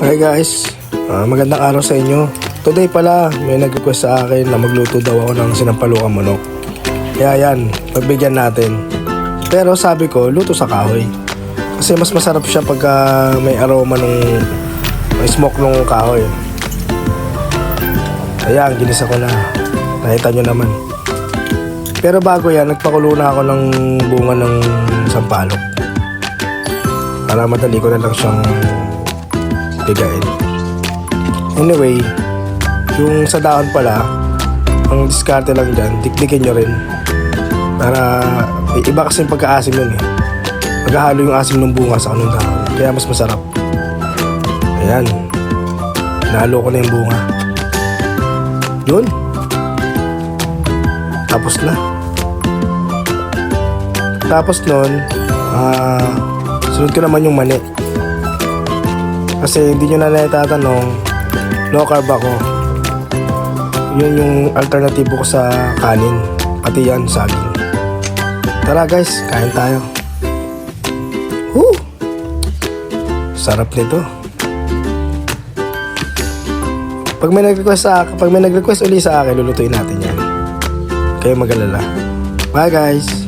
Hi guys, magandang araw sa inyo. Today pala may nag-request sa akin na magluto daw ako ng sinampalukang manok. Kaya yan, pagbigyan natin. Pero sabi ko, luto sa kahoy. Kasi mas masarap siya pagka may aroma may smoke nung kahoy. Ayan, ginisa ko na. Nakita nyo naman. Pero bago yan, nagpakulo na ako ng bunga ng sampalok. Para madali ko na lang siyang bigain. Anyway, yung sa dahon pala, ang diskarte lang dyan, dikdikin nyo rin. Para iba kasi yung pagka-asim yun eh. Maghahalo yung asim ng bunga sa kanong dahon. Kaya mas masarap. Ayan. Nahalo ko na yung bunga. Yun. Tapos na. Tapos nun, sunod ko naman yung mani. Kasi hindi nyo na naitatanong, low carb ako. Yun yung alternatibo ko sa kanin. Pati yan, saging. Tara guys, kain tayo. Woo! Sarap nito. Pag may nag-request uli sa akin, lulutuin natin yan. Kayo mag-alala. Bye guys!